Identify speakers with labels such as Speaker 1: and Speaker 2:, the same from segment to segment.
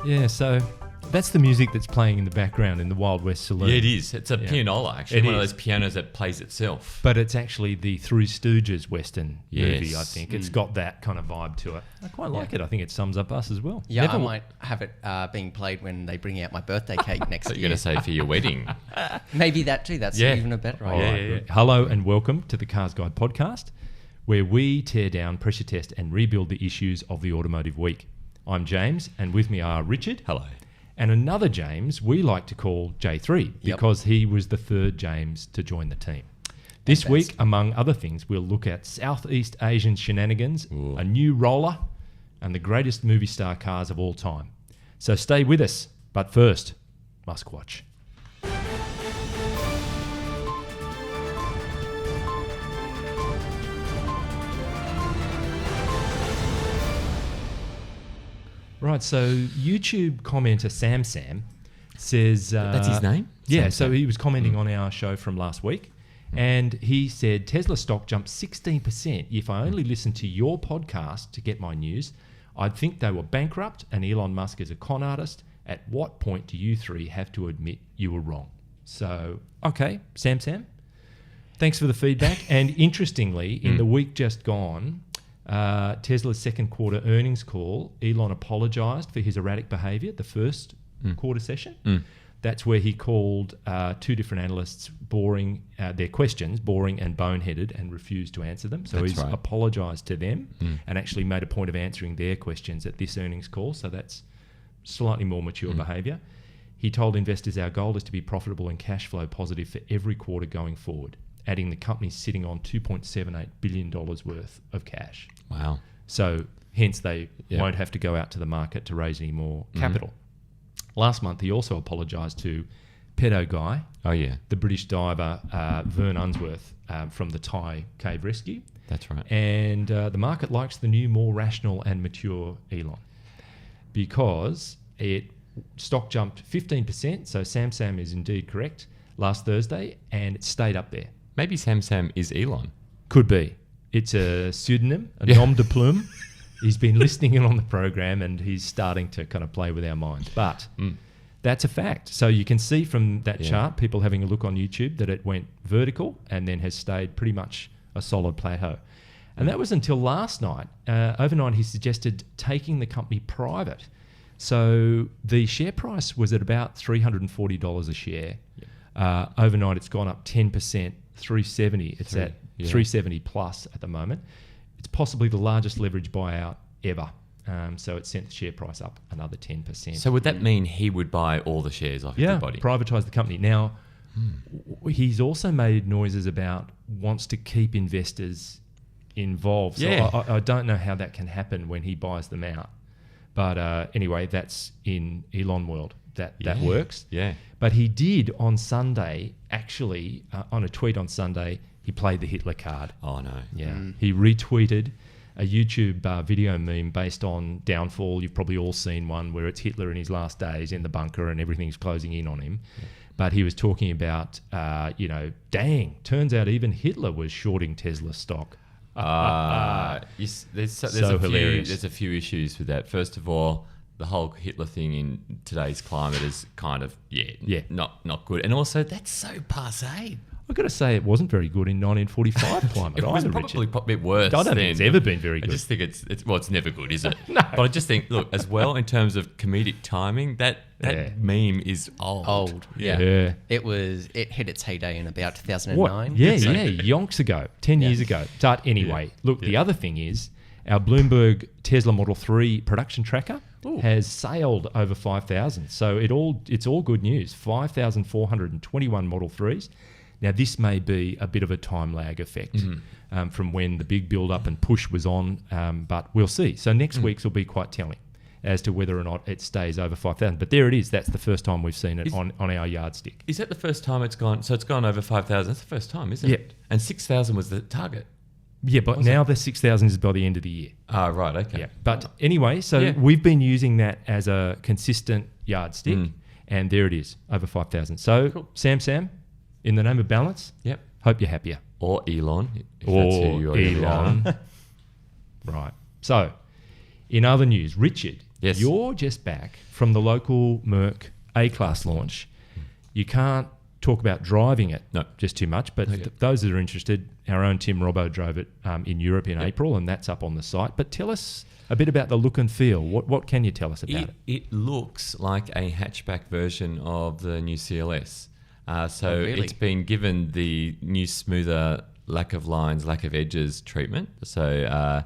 Speaker 1: Yeah, so that's the music that's playing in the background in the Wild West Saloon.
Speaker 2: Yeah, it is. It's a pianola, actually. One of those pianos that plays itself.
Speaker 1: But it's actually the Three Stooges Western movie,
Speaker 2: Yes.
Speaker 1: I think. It's got that kind of vibe to it. I quite like it. I think it sums up us as well.
Speaker 3: Yeah, I might have it being played when they bring out my birthday cake next year.
Speaker 2: You're going to say for your wedding.
Speaker 3: Maybe that too. That's even a better idea.
Speaker 1: Yeah. Hello and welcome to the CarsGuide Podcast, where we tear down, pressure test and rebuild the issues of the automotive week. I'm James, and with me are Richard.
Speaker 2: Hello.
Speaker 1: And another James we like to call J3 because he was the third James to join the team. This week, among other things, we'll look at Southeast Asian shenanigans, a new roller, and the greatest movie star cars of all time. So stay with us. But first, Muskwatch. Right, so YouTube commenter Sam says...
Speaker 2: That's his name?
Speaker 1: Yeah, so he was commenting on our show from last week, and he said, Tesla stock jumped 16%. If I only listened to your podcast to get my news, I'd think they were bankrupt and Elon Musk is a con artist. At what point do you three have to admit you were wrong? So, okay, Sam, thanks for the feedback. And interestingly, in the week just gone... Tesla's second quarter earnings call, Elon apologised for his erratic behaviour, the first quarter session. That's where he called two different analysts their questions boring and boneheaded and refused to answer them. So he's apologised to them and actually made a point of answering their questions at this earnings call. So that's slightly more mature behaviour. He told investors, our goal is to be profitable and cash flow positive for every quarter going forward, adding the company's sitting on $2.78 billion worth of cash.
Speaker 2: Wow.
Speaker 1: So hence they won't have to go out to the market to raise any more capital. Last month, he also apologised to pedo guy, the British diver Vern Unsworth from the Thai cave rescue.
Speaker 2: That's right.
Speaker 1: And the market likes the new, more rational and mature Elon because stock jumped 15%. So Sam is indeed correct last Thursday, and it stayed up there.
Speaker 2: Maybe Sam is Elon.
Speaker 1: Could be. It's a pseudonym, a nom de plume. He's been listening in on the program and he's starting to kind of play with our minds. But that's a fact. So you can see from that chart, people having a look on YouTube, that it went vertical and then has stayed pretty much a solid plateau. And that was until last night. Overnight, he suggested taking the company private. So the share price was at about $340 a share. Overnight, it's gone up 10%, $370. It's at $370 plus at the moment. It's possibly the largest leverage buyout ever. So it sent the share price up another 10%.
Speaker 2: So would that mean he would buy all the shares off everybody?
Speaker 1: Yeah, privatise the company. Now, he's also made noises about wants to keep investors involved. So I don't know how that can happen when he buys them out. But anyway, that's in Elon world. That works. Yeah. But he did on Sunday, actually, on a tweet on Sunday, he played the Hitler card.
Speaker 2: Oh, no.
Speaker 1: Yeah. He retweeted a YouTube video meme based on Downfall. You've probably all seen one where it's Hitler in his last days in the bunker and everything's closing in on him. Yeah. But he was talking about, dang, turns out even Hitler was shorting Tesla stock.
Speaker 2: There's a few issues with that. First of all, the whole Hitler thing in today's climate is kind of, not good. And also, that's so passé.
Speaker 1: I've got to say, it wasn't very good in 1945 climate.
Speaker 2: It was probably a bit worse.
Speaker 1: I don't think it's ever been very good.
Speaker 2: I just think it's never good, is it?
Speaker 1: No.
Speaker 2: But I just think, look, as well, in terms of comedic timing, that meme is old.
Speaker 3: Yeah. It hit its heyday in about 2009.
Speaker 1: What? Yeah, yonks ago, 10 years ago. But anyway, look, the other thing is our Bloomberg Tesla Model 3 production tracker has sailed over 5,000. So it's all good news. 5,421 Model 3s. Now, this may be a bit of a time lag effect from when the big build-up and push was on, but we'll see. So next week's will be quite telling as to whether or not it stays over 5,000. But there it is. That's the first time we've seen it on our yardstick.
Speaker 2: Is that the first time it's gone? So it's gone over 5,000. That's the first time, isn't it?
Speaker 1: Yeah.
Speaker 2: And 6,000 was the target.
Speaker 1: Yeah, but now the 6,000 is by the end of the year.
Speaker 2: Ah, right, okay.
Speaker 1: Yeah. But anyway, we've been using that as a consistent yardstick, and there it is, over 5,000. So, cool. Sam, in the name of balance, hope you're happier.
Speaker 2: Or Elon, if
Speaker 1: that's who you're Elon. Right. So, in other news, Richard,
Speaker 2: Yes.
Speaker 1: You're just back from the local Merc A-Class launch. You can't talk about driving it just too much, but those that are interested, our own Tim Robbo drove it in Europe in April, and that's up on the site. But tell us a bit about the look and feel. What can you tell us about it?
Speaker 2: It looks like a hatchback version of the new CLS. It's been given the new smoother lack of lines, lack of edges treatment. So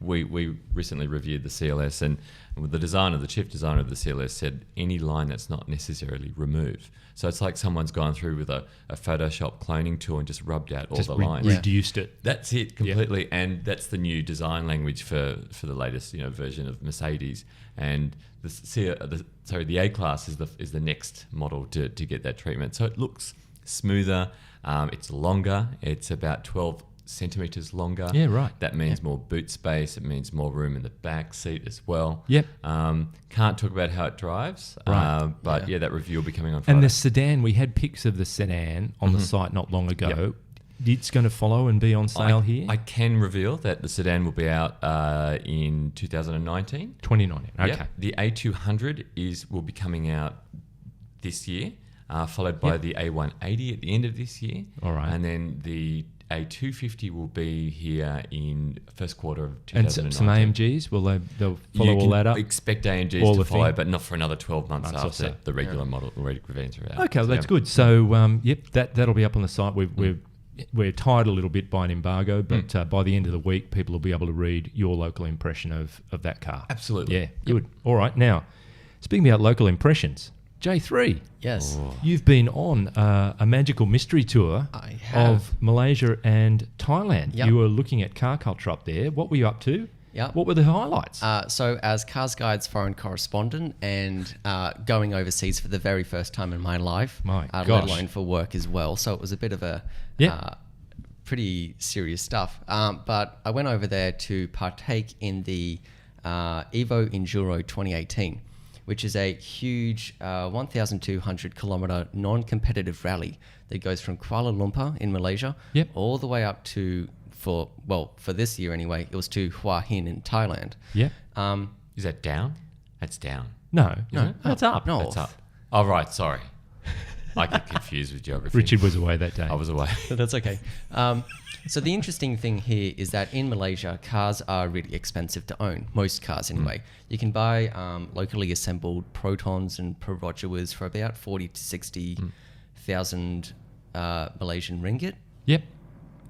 Speaker 2: we recently reviewed the CLS, and the chief designer of the CLS said any line that's not necessarily removed. So it's like someone's gone through with a Photoshop cloning tool and just rubbed out all the lines.
Speaker 1: Reduced it.
Speaker 2: That's it completely, and that's the new design language for the latest version of Mercedes. And the A-Class is the next model to get that treatment. So it looks smoother. It's longer. It's about 12 centimeters longer.
Speaker 1: Yeah, right.
Speaker 2: That means more boot space. It means more room in the back seat as well.
Speaker 1: Yep.
Speaker 2: Can't talk about how it drives.
Speaker 1: Right.
Speaker 2: But that review will be coming on Friday.
Speaker 1: And the sedan, we had pics of the sedan on the site not long ago. Yep. It's going to follow and be on sale here?
Speaker 2: I can reveal that the sedan will be out in 2019.
Speaker 1: 2019, okay.
Speaker 2: Yep. The A200 will be coming out this year, followed by the A180 at the end of this year.
Speaker 1: All right.
Speaker 2: And then the A250 will be here in first quarter of 2019.
Speaker 1: And some AMGs, they'll follow all that up?
Speaker 2: Expect AMGs to follow, but not for another 12 months after the regular model, regular events are out.
Speaker 1: Okay, well, that's good. So, that'll be up on the site. We're tied a little bit by an embargo, but by the end of the week, people will be able to read your local impression of that car.
Speaker 2: Absolutely.
Speaker 1: Yeah, good. All right. Now, speaking about local impressions, J3.
Speaker 3: Yes.
Speaker 1: You've been on a magical mystery tour of Malaysia and Thailand.
Speaker 3: Yep.
Speaker 1: You were looking at car culture up there. What were you up to?
Speaker 3: Yep.
Speaker 1: What were the highlights?
Speaker 3: So as CarsGuide's foreign correspondent and going overseas for the very first time in my life, let alone for work as well. So it was a bit of a pretty serious stuff. But I went over there to partake in the Evo Enduro 2018, which is a huge 1,200 kilometre non-competitive rally that goes from Kuala Lumpur in Malaysia all the way up to, for this year anyway, it was to Hua Hin in Thailand.
Speaker 1: Yeah.
Speaker 2: Is that down? That's down.
Speaker 1: No, that's up.
Speaker 3: No,
Speaker 2: That's up. Oh, right. Sorry. I get confused with geography.
Speaker 1: Richard was away that day.
Speaker 2: I was away.
Speaker 3: That's okay. So the interesting thing here is that in Malaysia, cars are really expensive to own. Most cars, anyway. You can buy locally assembled Protons and Perodjoas for about 40 to 60,000 Malaysian ringgit.
Speaker 1: Yep.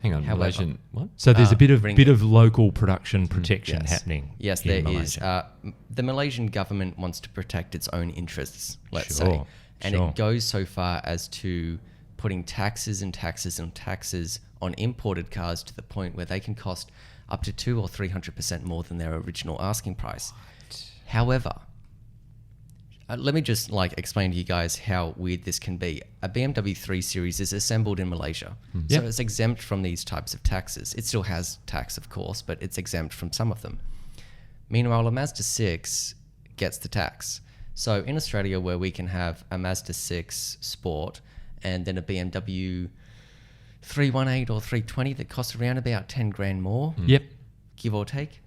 Speaker 2: Hang on,
Speaker 3: However,
Speaker 2: Malaysian what?
Speaker 1: So there's a bit of local production protection happening.
Speaker 3: Yes,
Speaker 1: in
Speaker 3: there is.
Speaker 1: Malaysia.
Speaker 3: The Malaysian government wants to protect its own interests, let's say. And it goes so far as to putting taxes and taxes and taxes on imported cars to the point where they can cost up to 200 or 300% more than their original asking price. However, let me just explain to you guys how weird this can be. A BMW 3 Series is assembled in Malaysia, so it's exempt from these types of taxes. It still has tax, of course, but it's exempt from some of them. Meanwhile, a Mazda 6 gets the tax. So in Australia, where we can have a Mazda 6 Sport and then a BMW 318 or 320 that costs around about 10 grand more, give or take.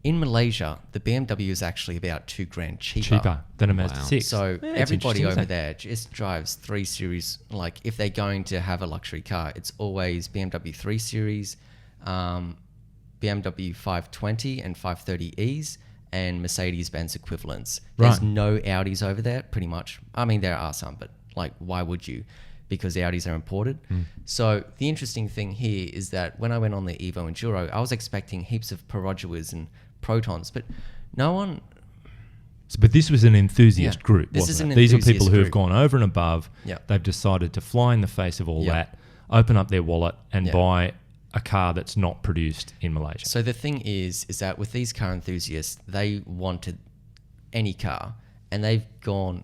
Speaker 3: In Malaysia, the BMW is actually about 2 grand cheaper
Speaker 1: than a Mazda 6.
Speaker 3: So everybody over there just drives 3 Series. Like if they're going to have a luxury car, it's always BMW 3 Series, BMW 520 and 530Es, and Mercedes-Benz equivalents. There's no Audis over there, pretty much. I mean, there are some, but why would you? Because Audis are imported. So the interesting thing here is that when I went on the Evo Enduro, I was expecting heaps of Perodjoas and Protons, but no one...
Speaker 1: But this was an enthusiast group, wasn't it? These are people who have gone over and above. They've decided to fly in the face of all that, open up their wallet and buy a car that's not produced in Malaysia.
Speaker 3: So the thing is that with these car enthusiasts, they wanted any car, and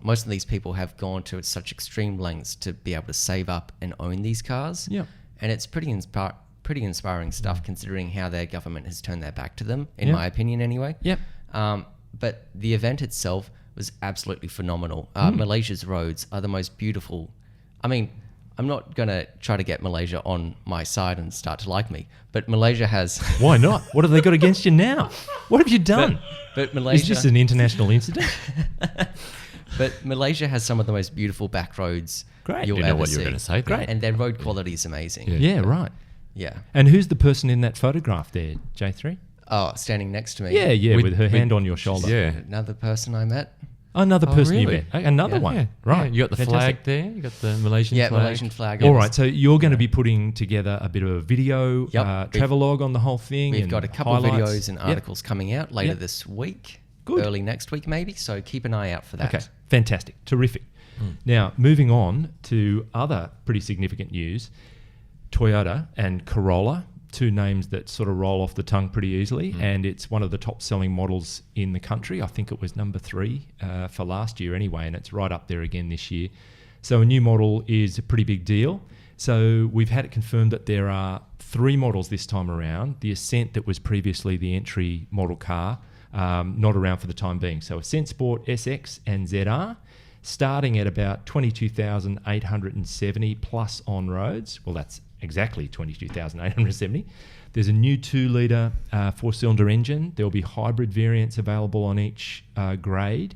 Speaker 3: most of these people have gone to such extreme lengths to be able to save up and own these cars.
Speaker 1: Yeah.
Speaker 3: And it's pretty inspiring stuff considering how their government has turned their back to them, in my opinion anyway.
Speaker 1: Yep.
Speaker 3: But the event itself was absolutely phenomenal. Malaysia's roads are the most beautiful. I mean, I'm not going to try to get Malaysia on my side and start to like me, but Malaysia has...
Speaker 1: Why not? What have they got against you now? What have you done?
Speaker 3: But Malaysia...
Speaker 1: Is this an international incident?
Speaker 3: But Malaysia has some of the most beautiful back roads you'll
Speaker 2: you know
Speaker 3: ever
Speaker 2: what you were
Speaker 3: see.
Speaker 2: going to say there.
Speaker 3: Great. And their road quality is amazing.
Speaker 1: Yeah, right.
Speaker 3: Yeah.
Speaker 1: And who's the person in that photograph there, J3?
Speaker 3: Oh, standing next to me.
Speaker 1: Yeah, with her hand on your shoulder.
Speaker 2: Yeah.
Speaker 3: Another person I met.
Speaker 1: Another person you
Speaker 2: really?
Speaker 1: met. Another one.
Speaker 2: Yeah.
Speaker 1: Right.
Speaker 2: Yeah, you got the
Speaker 1: Fantastic.
Speaker 2: flag there. You got the Malaysian flag.
Speaker 3: Yeah, Malaysian flag.
Speaker 1: All right, so you're going to be putting together a bit of a video, travelogue on the whole thing.
Speaker 3: We've
Speaker 1: and
Speaker 3: got a couple of
Speaker 1: highlights.
Speaker 3: videos and articles coming out later this week.
Speaker 1: Good.
Speaker 3: Early next week maybe, so keep an eye out for that.
Speaker 1: Okay, fantastic. Terrific. Now, moving on to other pretty significant news, Toyota and Corolla, two names that sort of roll off the tongue pretty easily, and it's one of the top-selling models in the country. I think it was number 3 for last year anyway, and it's right up there again this year. So a new model is a pretty big deal. So we've had it confirmed that there are 3 models this time around. The Ascent that was previously the entry model car, not around for the time being. So Ascent Sport, SX and ZR, starting at about 22,870 plus on roads. Well, that's exactly 22,870. There's a new 2-litre 4-cylinder engine. There'll be hybrid variants available on each grade.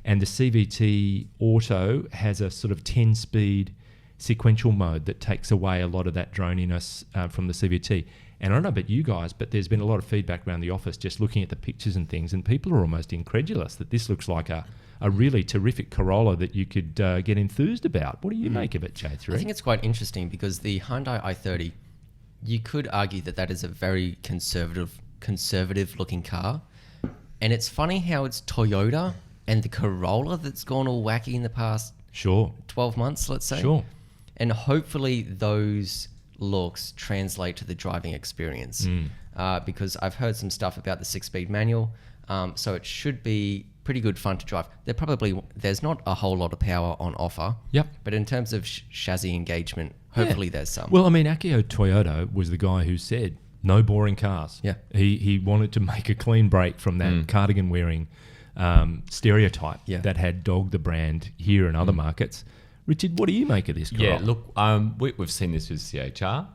Speaker 1: And the CVT Auto has a sort of 10-speed sequential mode that takes away a lot of that droniness from the CVT. And I don't know about you guys, but there's been a lot of feedback around the office just looking at the pictures and things, and people are almost incredulous that this looks like a really terrific Corolla that you could get enthused about. What do you make of it, J3?
Speaker 3: I think it's quite interesting because the Hyundai i30, you could argue that is a very conservative looking car. And it's funny how it's Toyota and the Corolla that's gone all wacky in the past 12 months, let's say.
Speaker 1: Sure.
Speaker 3: And hopefully those looks translate to the driving experience. Because I've heard some stuff about the 6-speed manual. So it should be pretty good fun to drive. There's not a whole lot of power on offer.
Speaker 1: Yep.
Speaker 3: But in terms of chassis engagement, hopefully there's some.
Speaker 1: Well, I mean, Akio Toyota was the guy who said no boring cars.
Speaker 3: Yeah.
Speaker 1: He wanted to make a clean break from that cardigan wearing stereotype that had dogged the brand here and other markets. Richard, what do you make of this Corolla?
Speaker 2: Yeah, look, we've seen this with CHR,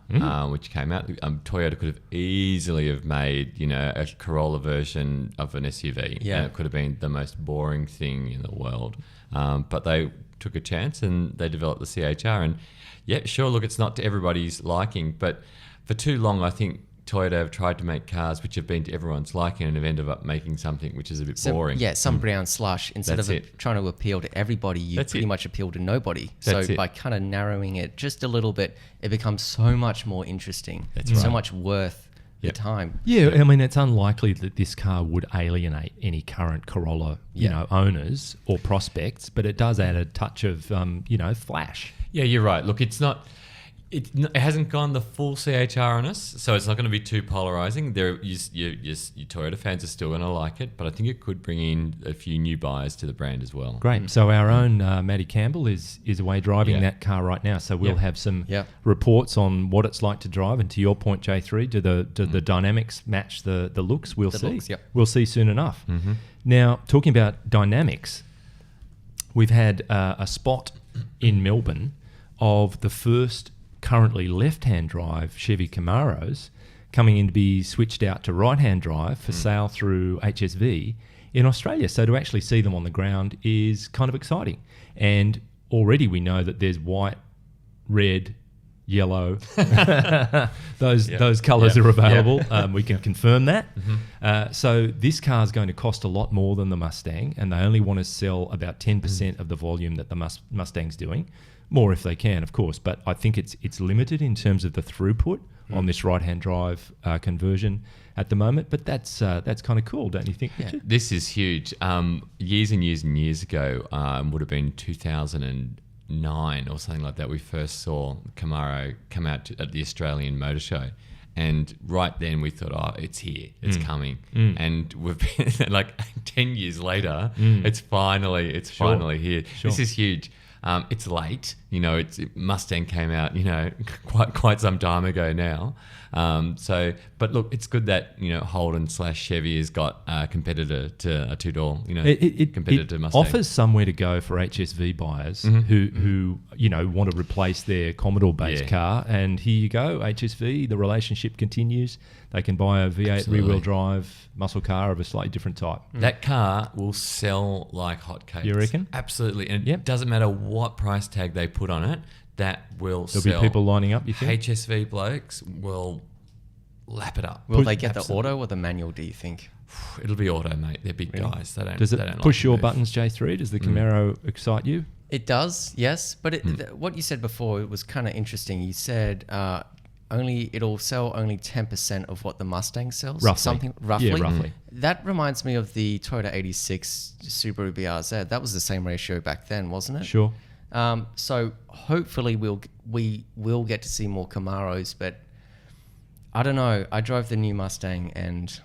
Speaker 2: which came out. Toyota could have easily have made, a Corolla version of an SUV.
Speaker 3: Yeah.
Speaker 2: And it could have been the most boring thing in the world. But they took a chance and they developed the CHR. And yeah, sure, look, it's not to everybody's liking, but for too long, I think Toyota have tried to make cars which have been to everyone's liking and have ended up making something which is a bit boring.
Speaker 3: Yeah, some brown slush. Instead of trying to appeal to everybody, you pretty much appeal to nobody. So by kind of narrowing it just a little bit, it becomes so much more interesting. So much worth the time.
Speaker 1: Yeah, I mean, it's unlikely that this car would alienate any current Corolla, owners or prospects, but it does add a touch of, flash.
Speaker 2: Yeah, you're right. Look, it hasn't gone the full CHR on us, so it's not going to be too polarizing. Your Toyota fans are still going to like it, but I think it could bring in a few new buyers to the brand as well.
Speaker 1: Great. So our own Matty Campbell is away driving that car right now, so we'll have some reports on what it's like to drive. And to your point, J3, do the dynamics match the looks? We'll see.
Speaker 3: Looks,
Speaker 1: We'll see soon enough. Now, talking about dynamics, we've had a spot in Melbourne of the first currently left-hand drive Chevy Camaros coming in to be switched out to right-hand drive for sale through HSV in Australia. So to actually see them on the ground is kind of exciting. And already we know that there's white, red, yellow. Those colours are available. We can confirm that. So this car is going to cost a lot more than the Mustang, and they only want to sell about 10% of the volume that the Mustang's doing. More if they can, of course, but I think it's limited in terms of the throughput on this right-hand drive conversion at the moment. But that's kind of cool, don't you think, Richard?
Speaker 2: This is huge. Years and years and years ago, would have been 2009 or something like that, we first saw Camaro come out at the Australian Motor Show. And right then we thought, it's here, it's coming. And we've been like 10 years later, it's finally here. Sure. This is huge. It's late. Mustang came out, quite some time ago now. But look, it's good that, Holden/Chevy has got a competitor to a two-door, competitor to Mustang.
Speaker 1: It offers somewhere to go for HSV buyers who want to replace their Commodore-based car. And here you go, HSV, the relationship continues. They can buy a V8 rear-wheel drive muscle car of a slightly different type.
Speaker 2: That car will sell like hotcakes.
Speaker 1: You reckon?
Speaker 2: Absolutely. And it doesn't matter what price tag they put on it, that will sell.
Speaker 1: There'll be people lining up, you think?
Speaker 2: HSV blokes will lap it up.
Speaker 3: Will they get the auto or the manual, do you think?
Speaker 2: It'll be auto, mate. They're big guys.
Speaker 1: Does it push your buttons, J3? Does the Camaro excite you?
Speaker 3: It does, yes. But what you said before, it was kind of interesting. You said it'll sell only 10% of what the Mustang sells.
Speaker 1: Roughly.
Speaker 3: Roughly.
Speaker 1: Yeah, roughly.
Speaker 3: That reminds me of the Toyota 86 Subaru BRZ. That was the same ratio back then, wasn't it?
Speaker 1: Sure.
Speaker 3: So hopefully we will get to see more Camaros, but I don't know. I drove the new Mustang and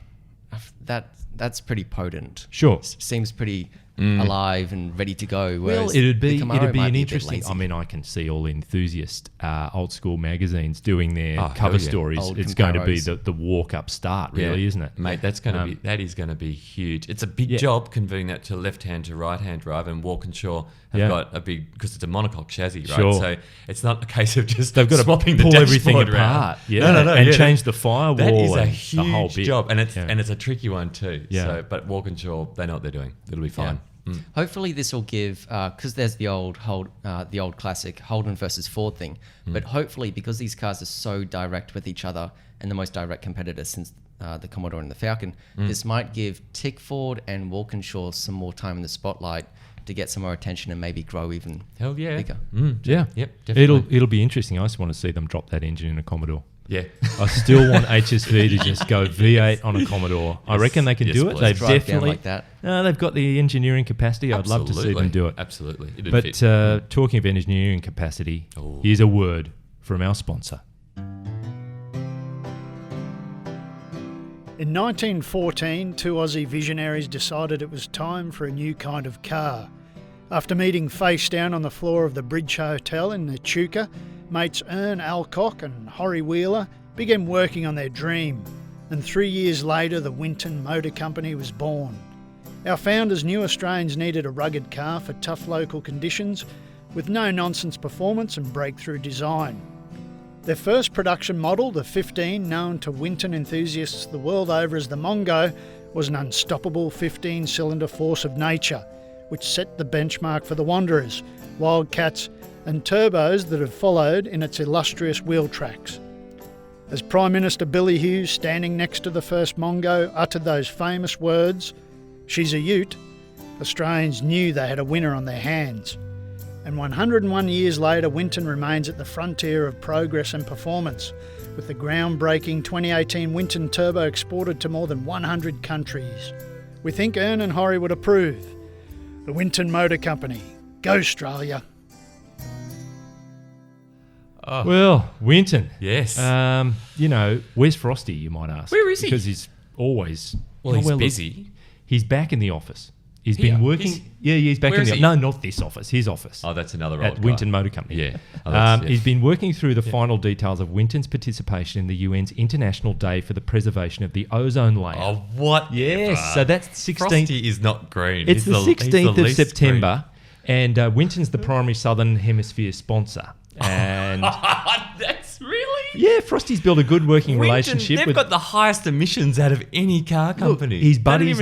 Speaker 3: that's pretty potent.
Speaker 1: Sure.
Speaker 3: Seems pretty alive and ready to go.
Speaker 1: Well, it'd be an interesting. I mean, I can see all enthusiast old school magazines doing their cover stories. It's going to be the walk up start, really, isn't it,
Speaker 2: mate? That is going to be huge. It's a big job converting that to left hand to right hand drive, and Walkinshaw have got a big, because it's a monocoque chassis, right?
Speaker 1: Sure.
Speaker 2: So it's not a case of just
Speaker 1: they've got to
Speaker 2: swapping
Speaker 1: pull
Speaker 2: the
Speaker 1: everything
Speaker 2: apart.
Speaker 1: Around. And change the firewall.
Speaker 2: That is a
Speaker 1: huge
Speaker 2: job, and it's a tricky one too. Yeah. So, but Walkinshaw, they know what they're doing. It'll be fine.
Speaker 3: Hopefully this will give, because there's the old classic Holden versus Ford thing, but hopefully because these cars are so direct with each other and the most direct competitor since the Commodore and the Falcon, this might give Tickford and Walkinshaw some more time in the spotlight to get some more attention and maybe grow even bigger.
Speaker 1: Yeah.
Speaker 2: Yep, definitely.
Speaker 1: It'll be interesting. I just want to see them drop that engine in a Commodore.
Speaker 2: Yeah.
Speaker 1: I still want HSV to just go V8 on a Commodore. I reckon they can do it. They've definitely
Speaker 3: like that.
Speaker 1: They've got the engineering capacity. I'd love to see them do it.
Speaker 2: Absolutely.
Speaker 1: But talking of engineering capacity, here's a word from our sponsor.
Speaker 4: In 1914, two Aussie visionaries decided it was time for a new kind of car. After meeting face down on the floor of the Bridge Hotel in Echuca, mates Ern Alcock and Horry Wheeler began working on their dream, and 3 years later the Winton Motor Company was born. Our founders knew Australians needed a rugged car for tough local conditions with no-nonsense performance and breakthrough design. Their first production model, the 15, known to Winton enthusiasts the world over as the Mongo, was an unstoppable 15-cylinder force of nature, which set the benchmark for the Wanderers, Wildcats and turbos that have followed in its illustrious wheel tracks. As Prime Minister Billy Hughes, standing next to the first Mongo, uttered those famous words, "She's a ute," Australians knew they had a winner on their hands. And 101 years later, Winton remains at the frontier of progress and performance, with the groundbreaking 2018 Winton Turbo exported to more than 100 countries. We think Ern and Horry would approve. The Winton Motor Company. Go Australia.
Speaker 2: Oh.
Speaker 1: Well, Winton.
Speaker 2: Yes.
Speaker 1: Where's Frosty, you might ask?
Speaker 2: Where is he?
Speaker 1: Because he's always...
Speaker 2: he's busy.
Speaker 1: He's back in the office. He's been working... He's back in the... No, not this office. His office.
Speaker 2: Oh, that's another
Speaker 1: at Winton Motor Company.
Speaker 2: Yeah.
Speaker 1: He's been working through the final details of Winton's participation in the UN's International Day for the Preservation of the Ozone Layer.
Speaker 2: Oh, what?
Speaker 1: Yes. So that's 16th...
Speaker 2: Frosty is not green.
Speaker 1: It's the 16th of September. Green. And Winton's the primary Southern Hemisphere sponsor. And...
Speaker 2: That's really...
Speaker 1: Yeah, Frosty's built a good working relationship.
Speaker 2: They've got the highest emissions out of any car company.
Speaker 1: He's buddies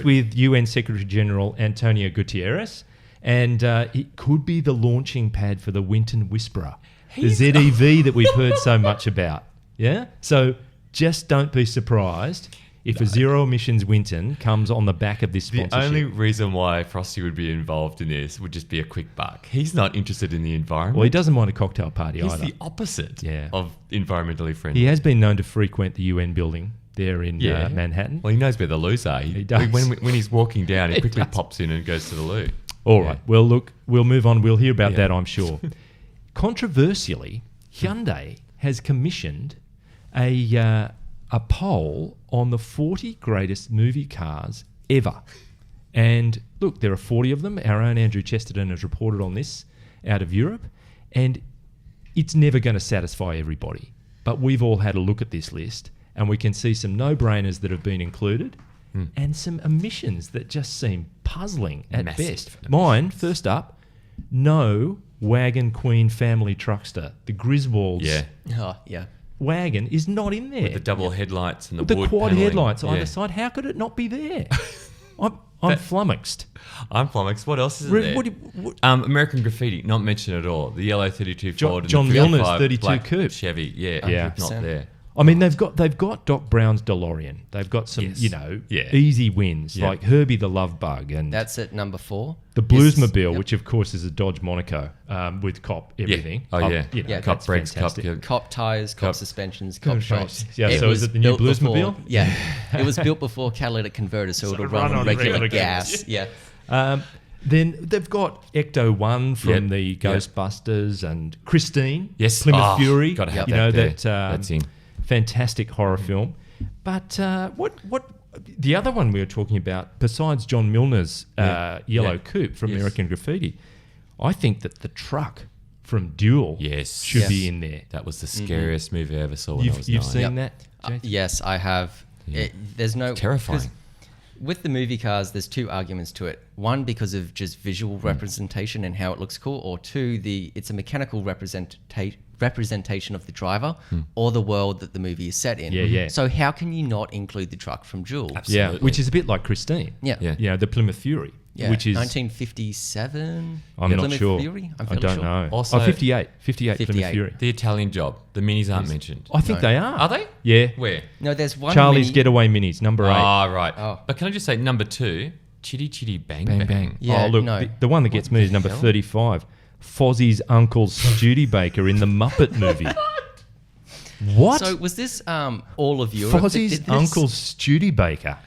Speaker 1: with UN Secretary General Antonio Guterres, and it could be the launching pad for the Winton Whisperer, the ZEV that we've heard so much about. Yeah? So just don't be surprised if a zero emissions Winton comes on the back of this sponsorship.
Speaker 2: The only reason why Frosty would be involved in this would just be a quick buck. He's not interested in the environment.
Speaker 1: Well, he doesn't mind a cocktail party
Speaker 2: either.
Speaker 1: He's
Speaker 2: the opposite of environmentally friendly.
Speaker 1: He has been known to frequent the UN building there in Manhattan.
Speaker 2: Well, he knows where the loos are. He does. When he's walking down, he quickly pops in and goes to the loo.
Speaker 1: All right. Well, look, we'll move on. We'll hear about that, I'm sure. Controversially, Hyundai has commissioned a poll on the 40 greatest movie cars ever. And look, there are 40 of them. Our own Andrew Chesterton has reported on this. out of Europe, and it's never going to satisfy everybody. But we've all had a look at this list, and we can see some no-brainers that have been included and some omissions that just seem puzzling at best. Omissions. Mine, first up, no Wagon Queen family truckster. The Griswolds wagon is not in there.
Speaker 2: With the double headlights and
Speaker 1: the
Speaker 2: wood
Speaker 1: quad
Speaker 2: paneling.
Speaker 1: headlights either side. How could it not be there? I'm flummoxed.
Speaker 2: I'm flummoxed. What else is there? American Graffiti, not mentioned at all. The yellow 32 Ford
Speaker 1: John
Speaker 2: and the
Speaker 1: Milner's
Speaker 2: 55
Speaker 1: 32
Speaker 2: black
Speaker 1: Coupe.
Speaker 2: Chevy. Yeah,
Speaker 3: 100%.
Speaker 2: not there.
Speaker 1: I mean, they've got Doc Brown's DeLorean. They've got some, easy wins like Herbie the Love Bug, and
Speaker 3: that's at number 4.
Speaker 1: The Bluesmobile, which of course is a Dodge Monaco with cop everything.
Speaker 2: Cop brakes,
Speaker 3: cop tires, cop suspensions, cop shocks.
Speaker 1: Yeah, so is it the new Bluesmobile?
Speaker 3: It was built before catalytic converter, so it'll run on regular gas.
Speaker 1: Then they've got Ecto 1 from the Ghostbusters and Christine, Plymouth Fury.
Speaker 2: Gotta have that's in.
Speaker 1: Fantastic horror film. But what the other one we were talking about, besides John Milner's yellow coupe from American Graffiti, I think that the truck from Duel should be in there.
Speaker 2: That was the scariest movie I ever saw when I was 9.
Speaker 1: You've seen that, Jason?
Speaker 3: Yes, I have. There's no...
Speaker 2: Terrifying.
Speaker 3: With the movie cars, there's 2 arguments to it. One, because of just visual representation and how it looks cool, or 2, it's a mechanical representation of the driver or the world that the movie is set in. So how can you not include the truck from Duel?
Speaker 1: Absolutely. Yeah, which is a bit like Christine. The Plymouth Fury. Which is
Speaker 3: 1957.
Speaker 1: I'm not
Speaker 3: Plymouth
Speaker 1: sure.
Speaker 3: Fury?
Speaker 1: I don't know.
Speaker 2: Also,
Speaker 1: 58 Plymouth Fury.
Speaker 2: The Italian Job. The minis aren't mentioned.
Speaker 1: I think they are.
Speaker 2: Are they?
Speaker 1: Yeah.
Speaker 2: Where?
Speaker 3: No, there's one.
Speaker 1: Charlie's Getaway Minis, number 8.
Speaker 2: Right. But can I just say number 2? Chitty Chitty Bang Bang.
Speaker 1: Bang.
Speaker 3: Yeah,
Speaker 1: look, the one that gets me is number 35. Fozzie's Uncle Studebaker in the Muppet movie. What?
Speaker 3: So was this all of Europe?
Speaker 1: Fozzie's Uncle Studebaker.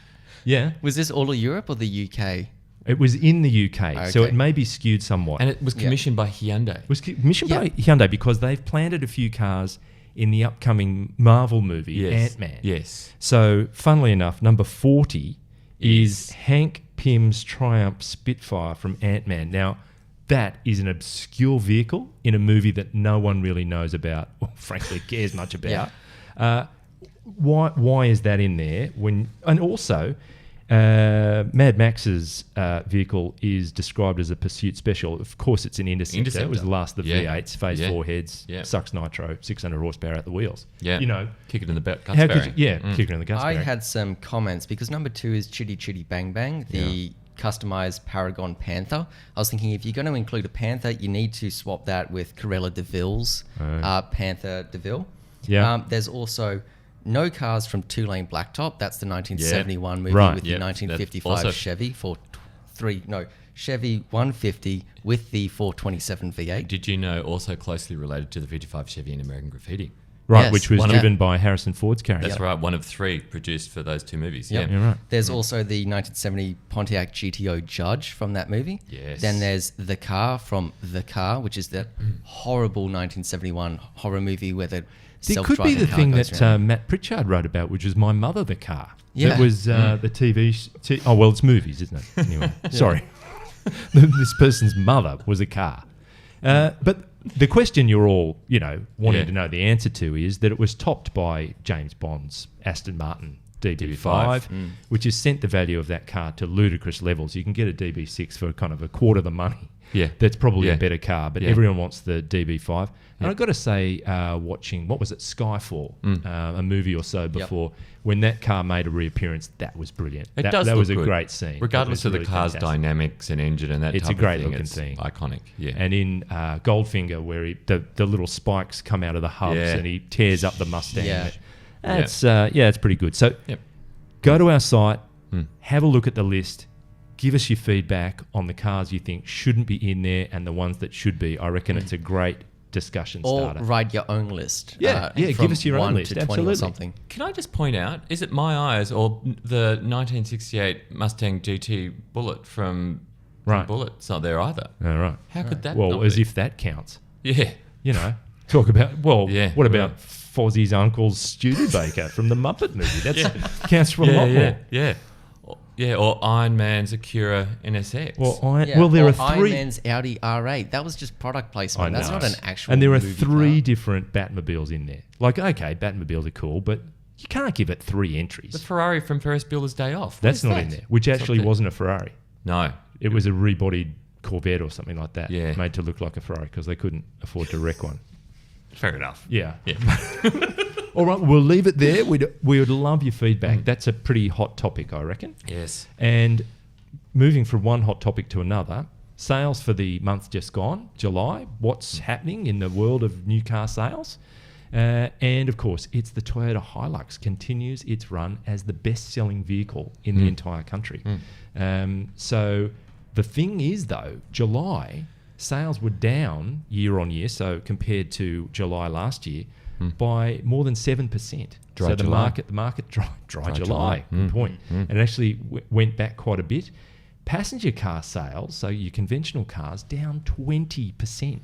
Speaker 1: Yeah.
Speaker 3: Was this all of Europe or the UK?
Speaker 1: It was in the UK, so it may be skewed somewhat.
Speaker 2: And it was commissioned by Hyundai.
Speaker 1: It was commissioned by Hyundai because they've planted a few cars in the upcoming Marvel movie, Ant-Man.
Speaker 2: Yes.
Speaker 1: So, funnily enough, number 40 is Hank Pym's Triumph Spitfire from Ant-Man. Now, that is an obscure vehicle in a movie that no one really knows about, or frankly cares much about. Why is that in there? And also... Mad Max's vehicle is described as a pursuit special. Of course, it's an Interceptor. It was the last of the V8s, Phase 4 heads, sucks nitro, 600 horsepower out the wheels.
Speaker 2: Yeah, kick it in the guts
Speaker 1: kick it in the guts.
Speaker 3: I had some comments because number 2 is Chitty Chitty Bang Bang, the customized Paragon Panther. I was thinking if you're going to include a Panther, you need to swap that with Corella DeVille's Panther DeVille.
Speaker 1: Yeah.
Speaker 3: There's also... no cars from 2-lane blacktop. That's the 1971 movie with the 1955 Chevy Chevy 150 with the 427 V8.
Speaker 2: Did you know also closely related to the 55 Chevy in American Graffiti?
Speaker 1: Right, which was driven by Harrison Ford's character.
Speaker 2: That's right, one of 3 produced for those 2 movies.
Speaker 1: You're right.
Speaker 3: There's also the 1970 Pontiac GTO Judge from that movie.
Speaker 2: Yes.
Speaker 3: Then there's The Car from The Car, which is that horrible 1971 horror movie where the
Speaker 1: there could be the thing that Matt Pritchard wrote about, which was My Mother, the Car.
Speaker 3: Yeah.
Speaker 1: It was the TV... it's movies, isn't it? Anyway, sorry. This person's mother was a car. But the question you're all, wanting to know the answer to is that it was topped by James Bond's Aston Martin DB5, which has sent the value of that car to ludicrous levels. You can get a DB6 for kind of a quarter of the money.
Speaker 2: Yeah.
Speaker 1: That's probably a better car, but everyone wants the DB5. And I've got to say, watching, what was it, Skyfall, a movie or so before, when that car made a reappearance, that was brilliant. That was a great scene.
Speaker 2: Regardless of the car's dynamics and engine and that
Speaker 1: it's
Speaker 2: type
Speaker 1: a great
Speaker 2: of thing,
Speaker 1: looking
Speaker 2: it's
Speaker 1: thing.
Speaker 2: Iconic,
Speaker 1: And in Goldfinger, where the little spikes come out of the hubs and he tears up the Mustang. It's pretty good. So go to our site, have a look at the list, give us your feedback on the cars you think shouldn't be in there and the ones that should be. I reckon it's a great discussion starter.
Speaker 3: Or write your own list.
Speaker 1: Give us your own list. Absolutely.
Speaker 3: Or something.
Speaker 2: Can I just point out, is it my eyes or the 1968 Mustang GT Bullet from Bullet? It's not there either.
Speaker 1: All right.
Speaker 2: How could that
Speaker 1: Well,
Speaker 2: not
Speaker 1: as
Speaker 2: be?
Speaker 1: if that counts.
Speaker 2: Yeah.
Speaker 1: Talk about, what about Fozzie's Uncle's Studebaker from the Muppet movie? That counts for a lot more.
Speaker 2: Yeah. Yeah, or Iron Man's Acura NSX.
Speaker 1: Well, there are
Speaker 3: Iron
Speaker 1: three.
Speaker 3: Man's Audi R8. That was just product placement. That's not an actual.
Speaker 1: And there are
Speaker 3: movie
Speaker 1: three
Speaker 3: car.
Speaker 1: different Batmobiles in there. Like, okay, Batmobiles are cool, but you can't give it 3 entries.
Speaker 2: The Ferrari from Ferris Bueller's Day Off.
Speaker 1: That's not in there, which actually wasn't a Ferrari.
Speaker 2: No.
Speaker 1: It was a rebodied Corvette or something like that,
Speaker 2: Yeah.
Speaker 1: made to look like a Ferrari because they couldn't afford to wreck one.
Speaker 2: Fair enough.
Speaker 1: Yeah.
Speaker 2: Yeah.
Speaker 1: All right, we'll leave it there. We would love your feedback. That's a pretty hot topic, I reckon.
Speaker 2: Yes.
Speaker 1: And moving from one hot topic to another, sales for the month just gone, July. What's happening in the world of new car sales? And of course, it's the Toyota Hilux continues its run as the best-selling vehicle in the entire country. So the thing is, though, July sales were down year on year, so compared to July last year, by more than 7%.
Speaker 2: Dry
Speaker 1: the
Speaker 2: July.
Speaker 1: market dry July. Good point. And it actually went back quite a bit. Passenger car sales, so your conventional cars, down 20%.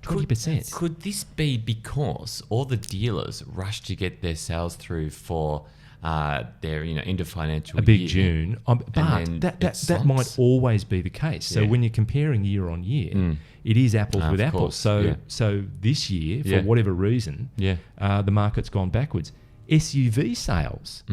Speaker 1: 20%.
Speaker 2: Could this be because all the dealers rushed to get their sales through for their end of financial year?
Speaker 1: A big June. But
Speaker 2: then
Speaker 1: that might always be the case. So when you're comparing year on year, it is apples with apples. So this year, for whatever reason, the market's gone backwards. SUV sales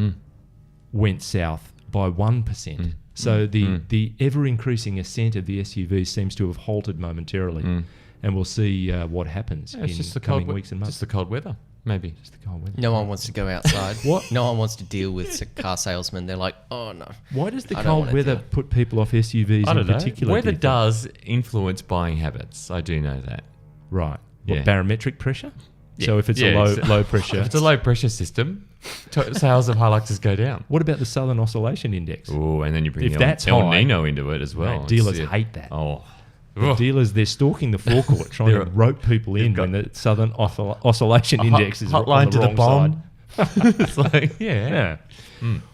Speaker 1: went south by 1%. So the ever-increasing ascent of the SUVs seems to have halted momentarily. And we'll see what happens in the coming weeks and months.
Speaker 2: Just the cold weather, maybe.
Speaker 1: Just the cold weather.
Speaker 3: No one wants to go outside.
Speaker 1: What?
Speaker 3: No one wants to deal with car salesmen. They're like, oh no.
Speaker 1: Why does the
Speaker 3: I don't
Speaker 1: cold
Speaker 3: wanna
Speaker 1: weather
Speaker 3: do it.
Speaker 1: put people off SUVs
Speaker 2: I don't
Speaker 1: in particular?
Speaker 2: know. Weather
Speaker 1: do you think?
Speaker 2: does influence buying habits. I do know that.
Speaker 1: Right. What,
Speaker 2: Yeah.
Speaker 1: barometric pressure?
Speaker 2: Yeah.
Speaker 1: So if it's
Speaker 2: Yeah,
Speaker 1: low pressure.
Speaker 2: If it's a low pressure system, sales of Hiluxes go down.
Speaker 1: What about the Southern Oscillation Index?
Speaker 2: Oh, and then you bring
Speaker 1: If that's
Speaker 2: El
Speaker 1: high,
Speaker 2: Nino into it as well.
Speaker 1: Mate, dealers
Speaker 2: It's-
Speaker 1: hate that.
Speaker 2: Oh.
Speaker 1: The dealers, they're stalking the forecourt trying to rope people in when the Southern Oscillation Index is
Speaker 2: hotline
Speaker 1: on the
Speaker 2: to the
Speaker 1: wrong
Speaker 2: bomb.
Speaker 1: side.
Speaker 2: It's like, yeah.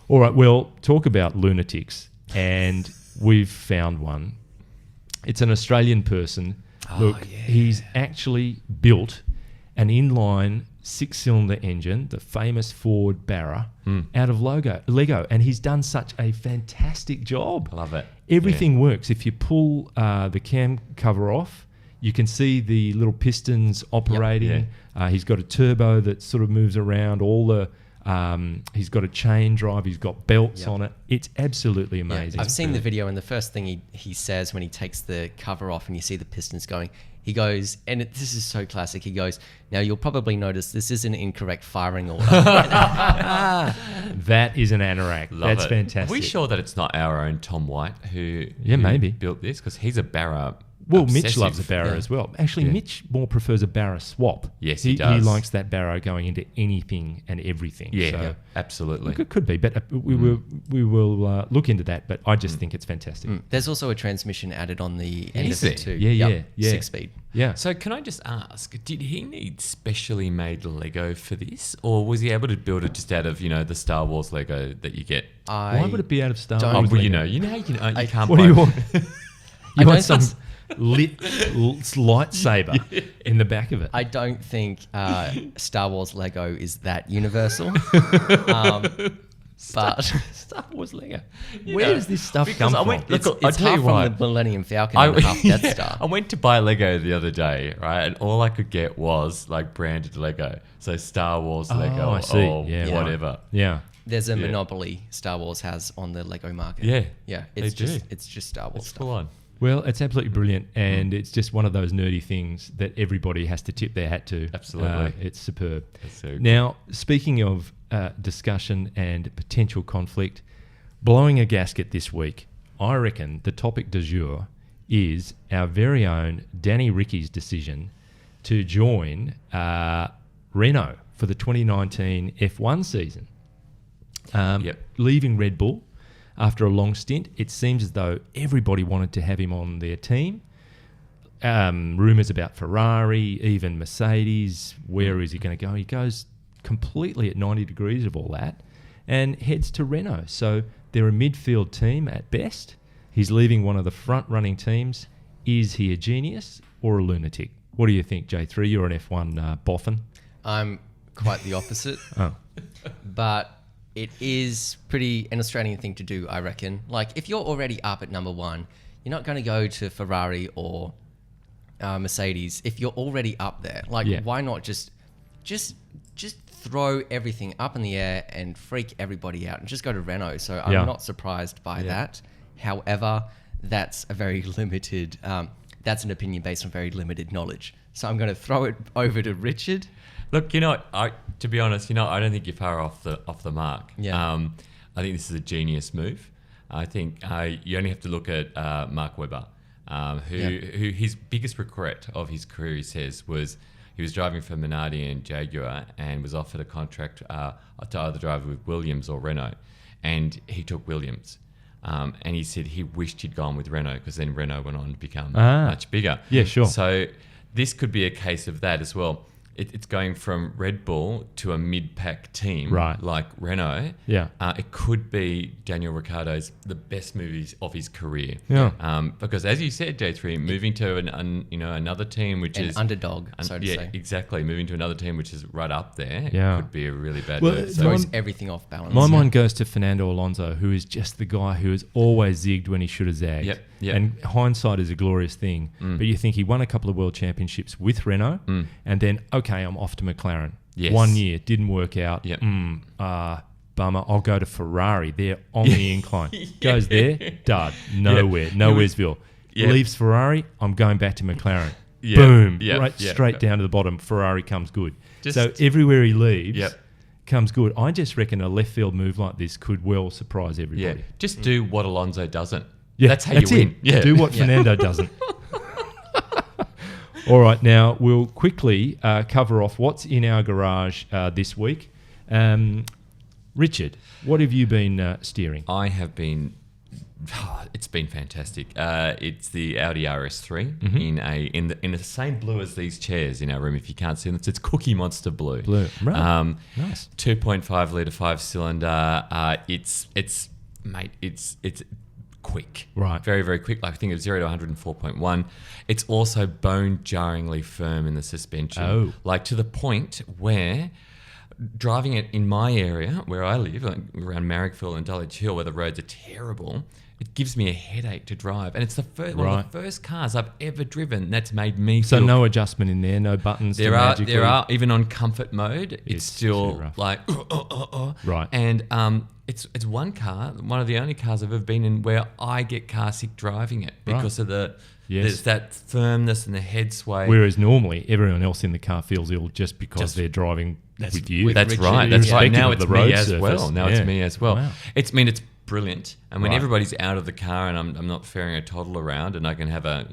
Speaker 1: All right, well, talk about lunatics. And we've found one. It's an Australian person. Look, he's actually built an inline 6-cylinder engine, the famous Ford Barra, out of Lego. And he's done such a fantastic job.
Speaker 2: I love it.
Speaker 1: Everything works. If you pull the cam cover off, you can see the little pistons operating. He's got a turbo that sort of moves around. He's got a chain drive. He's got belts on it. It's absolutely amazing.
Speaker 3: I've seen the video, and the first thing he says when he takes the cover off and you see the pistons going, he goes, and this is so classic, he goes, now you'll probably notice this is an incorrect firing order.
Speaker 1: That is an anorak. That's fantastic.
Speaker 2: Are we sure that it's not our own Tom White who
Speaker 1: maybe
Speaker 2: built this? Because he's a Barra.
Speaker 1: Well,
Speaker 2: obsessive.
Speaker 1: Mitch loves a Barra as well. Actually, Mitch more prefers a Barra swap.
Speaker 2: Yes, he does.
Speaker 1: He likes that Barra going into anything and everything.
Speaker 2: Yeah,
Speaker 1: so
Speaker 2: absolutely.
Speaker 1: Look, it could be, but we will look into that. But I just think it's fantastic.
Speaker 3: There's also a transmission added on the end
Speaker 2: Is
Speaker 3: of
Speaker 2: there?
Speaker 3: it too.
Speaker 1: Yeah.
Speaker 3: 6-speed.
Speaker 1: Yeah.
Speaker 2: So can I just ask, did he need specially made Lego for this? Or was he able to build it just out of, the Star Wars Lego that you get?
Speaker 1: Why would it be out of Star
Speaker 3: don't-
Speaker 1: Wars?
Speaker 2: Well,
Speaker 1: Lego?
Speaker 2: you know how you can't
Speaker 1: What
Speaker 2: buy...
Speaker 1: do you want? You want
Speaker 3: don't
Speaker 1: some lit lightsaber in the back of it.
Speaker 3: I don't think Star Wars Lego is that universal. But
Speaker 1: Star Wars Lego. Where does this stuff come from?
Speaker 3: it's
Speaker 2: I'll
Speaker 3: half
Speaker 2: tell you
Speaker 3: from
Speaker 2: what.
Speaker 3: the Millennium Falcon and half Death Star.
Speaker 2: I went to buy Lego the other day, right? And all I could get was branded Lego. So Star Wars Lego
Speaker 1: I see.
Speaker 2: or whatever.
Speaker 1: Yeah.
Speaker 3: There's a monopoly Star Wars has on the Lego market.
Speaker 2: Yeah.
Speaker 3: Yeah.
Speaker 2: They
Speaker 3: It's
Speaker 2: do.
Speaker 3: just Star Wars
Speaker 2: It's
Speaker 3: stuff.
Speaker 2: full on.
Speaker 1: Well, it's absolutely brilliant, and it's just one of those nerdy things that everybody has to tip their hat to.
Speaker 2: Absolutely.
Speaker 1: It's superb.
Speaker 2: That's so good.
Speaker 1: Now, speaking of discussion and potential conflict, blowing a gasket this week, I reckon the topic du jour is our very own Danny Ricci's decision to join Renault for the 2019 F1 season. Leaving Red Bull after a long stint, it seems as though everybody wanted to have him on their team. Rumours about Ferrari, even Mercedes. Where is he going to go? He goes completely at 90 degrees of all that and heads to Renault. So they're a midfield team at best. He's leaving one of the front-running teams. Is he a genius or a lunatic? What do you think, J3? You're an F1 boffin.
Speaker 3: I'm quite the opposite.
Speaker 1: Oh.
Speaker 3: But It is pretty an Australian thing to do, I reckon. Like, if you're already up at number one, you're not going to go to Ferrari or Mercedes if you're already up there. Like, why not just throw everything up in the air and freak everybody out and just go to Renault? So I'm not surprised by that. However, that's a very limited, that's an opinion based on very limited knowledge. So I'm going to throw it over to Richard.
Speaker 2: Look, to be honest, I don't think you're far off the mark.
Speaker 3: Yeah.
Speaker 2: I think this is a genius move. I think you only have to look at Mark Webber, who his biggest regret of his career, he says, was he was driving for Minardi and Jaguar and was offered a contract to either drive with Williams or Renault, and he took Williams. And he said he wished he'd gone with Renault because then Renault went on to become much bigger.
Speaker 1: Yeah, sure.
Speaker 2: So this could be a case of that as well. It's going from Red Bull to a mid-pack team like Renault. Yeah. It could be Daniel Ricciardo's the best movies of his career. Yeah. Because as you said, J3, moving to another team which is
Speaker 3: underdog, so to say.
Speaker 2: Yeah, exactly. Moving to another team which is right up there could be a really bad
Speaker 3: move.
Speaker 2: It
Speaker 3: throws everything off balance.
Speaker 1: My mind goes to Fernando Alonso, who is just the guy who has always zigged when he should have zagged.
Speaker 2: Yep.
Speaker 1: And hindsight is a glorious thing. But you think he won a couple of world championships with Renault, and then, okay, I'm off to McLaren.
Speaker 2: Yes.
Speaker 1: 1 year, didn't work out.
Speaker 2: Yep.
Speaker 1: Bummer. I'll go to Ferrari. They're on the incline. Goes there, dud. Nowhere. Nowheresville. Leaves Ferrari, I'm going back to McLaren. Boom. Straight down to the bottom. Ferrari comes good. So everywhere he leaves... comes good. I just reckon a left field move like this could well surprise everybody.
Speaker 2: Yeah. Just do what Alonso doesn't.
Speaker 1: Yeah,
Speaker 2: that's how you win.
Speaker 1: Yeah. Do what Fernando doesn't. All right, now we'll quickly cover off what's in our garage this week. Richard, what have you been steering?
Speaker 2: I have been... it's been fantastic. It's the Audi RS3 in the same blue as these chairs in our room. If you can't see them, it's Cookie Monster blue.
Speaker 1: Right. Nice.
Speaker 2: 2.5 litre 5-cylinder. It's quick.
Speaker 1: Right.
Speaker 2: Very, very quick. Like, I think it's 0 to 104.1. It's also bone-jarringly firm in the suspension.
Speaker 1: Oh.
Speaker 2: Like, to the point where driving it in my area where I live, like around Marrickville and Dulwich Hill, where the roads are terrible, it gives me a headache to drive. And it's the first one of the first cars I've ever driven that's made me feel...
Speaker 1: So no adjustment in there, no buttons
Speaker 2: there are, even on comfort mode, it's still like...
Speaker 1: Right.
Speaker 2: And it's one car, one of the only cars I've ever been in where I get car sick driving it because of the... There's that firmness and the head sway.
Speaker 1: Whereas normally everyone else in the car feels ill just because they're driving with you.
Speaker 2: That's right. That's right. Now it's me as well. It's me as well.
Speaker 1: Wow.
Speaker 2: It's brilliant. And when everybody's out of the car and I'm not ferrying a toddler around and I can have a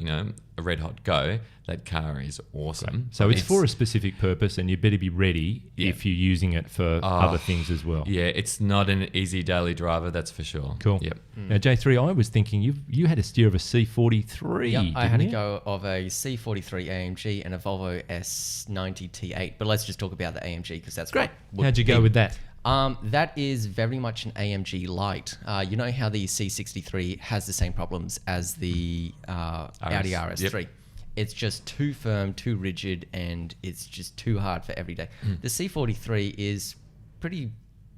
Speaker 2: red hot go, that car is awesome.
Speaker 1: Right. So it's for a specific purpose, and you better be ready if you're using it for other things as well.
Speaker 2: Yeah, it's not an easy daily driver, that's for sure.
Speaker 1: Cool.
Speaker 2: Yep.
Speaker 1: Now, J3, I was thinking you had a steer of a C43.
Speaker 3: Yep, I had to go of a C43 AMG and a Volvo S90 T8. But let's just talk about the AMG because that's
Speaker 1: great. How'd you go with that?
Speaker 3: That is very much an AMG light. You know how the C63 has the same problems as the Audi RS3. Yep. It's just too firm, too rigid, and it's just too hard for every day. The C43 is pretty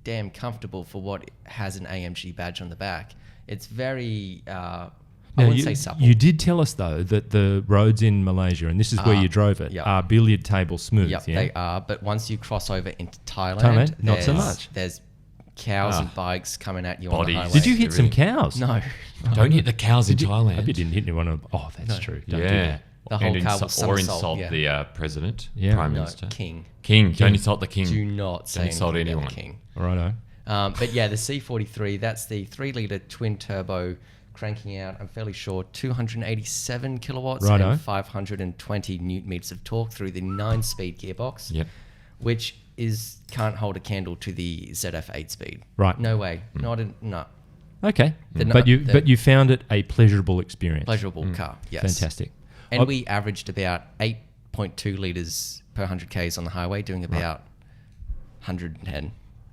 Speaker 3: damn comfortable for what has an AMG badge on the back. It's very... I wouldn't say supple.
Speaker 1: You did tell us, though, that the roads in Malaysia, and this is where you drove it, are billiard table smooth.
Speaker 3: Yep, they are. But once you cross over into Thailand,
Speaker 1: not so much.
Speaker 3: There's cows and bikes coming at you on the highway.
Speaker 1: Did you hit some cows?
Speaker 3: No.
Speaker 2: Don't hit the cows in Thailand.
Speaker 1: I hope you didn't hit anyone. Oh, that's true. Don't do that.
Speaker 3: The whole car was
Speaker 2: or insult the president, Prime Minister.
Speaker 3: King.
Speaker 2: Don't insult the king.
Speaker 3: Do not say
Speaker 2: insult anyone.
Speaker 3: King.
Speaker 1: Righto.
Speaker 3: But yeah, the C43, that's the 3-litre twin turbo cranking out, I'm fairly sure, 287 kilowatts and 520 newton meters of torque through the 9-speed gearbox, which can't hold a candle to the ZF 8-speed. Right. No way. No.
Speaker 1: Okay. But you found it a pleasurable experience.
Speaker 3: Pleasurable car, yes.
Speaker 1: Fantastic.
Speaker 3: And we averaged about 8.2 litres per 100 Ks on the highway, doing about 110.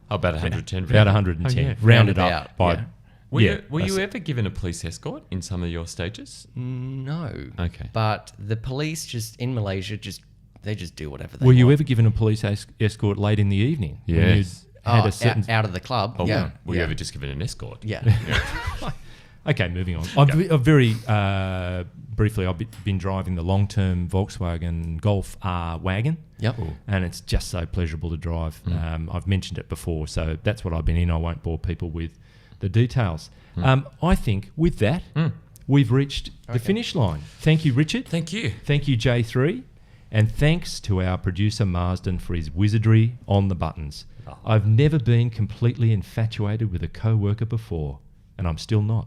Speaker 2: About 110.
Speaker 1: About 110. Rounded up by...
Speaker 2: Were you ever given a police escort in some of your stages?
Speaker 3: No.
Speaker 2: Okay.
Speaker 3: But the police in Malaysia, they just do whatever they want.
Speaker 1: Were you ever given a police escort late in the evening?
Speaker 2: Yes.
Speaker 1: had a certain...
Speaker 3: out of the club.
Speaker 2: Oh,
Speaker 3: yeah.
Speaker 2: Were you ever just given an escort?
Speaker 3: Yeah.
Speaker 1: Okay, moving on. I've very briefly, I've been driving the long-term Volkswagen Golf R wagon.
Speaker 3: Yep.
Speaker 1: And it's just so pleasurable to drive. I've mentioned it before, so that's what I've been in. I won't bore people with the details. I think with that, we've reached the finish line. Thank you, Richard.
Speaker 2: Thank you.
Speaker 1: Thank you, J3. And thanks to our producer, Marsden, for his wizardry on the buttons. Oh. I've never been completely infatuated with a co-worker before, and I'm still not.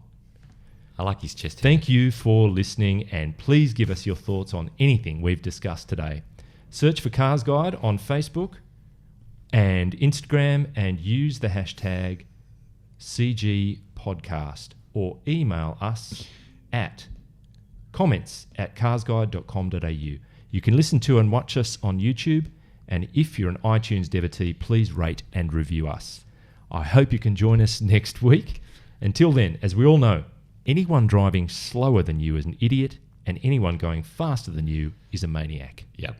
Speaker 2: I like his chest.
Speaker 1: Thank you for listening, and please give us your thoughts on anything we've discussed today. Search for Cars Guide on Facebook and Instagram and use the hashtag CGPodcast or email us at comments@carsguide.com.au. You can listen to and watch us on YouTube, and if you're an iTunes devotee, please rate and review us. I hope you can join us next week. Until then, as we all know, anyone driving slower than you is an idiot, and anyone going faster than you is a maniac.
Speaker 2: Yep.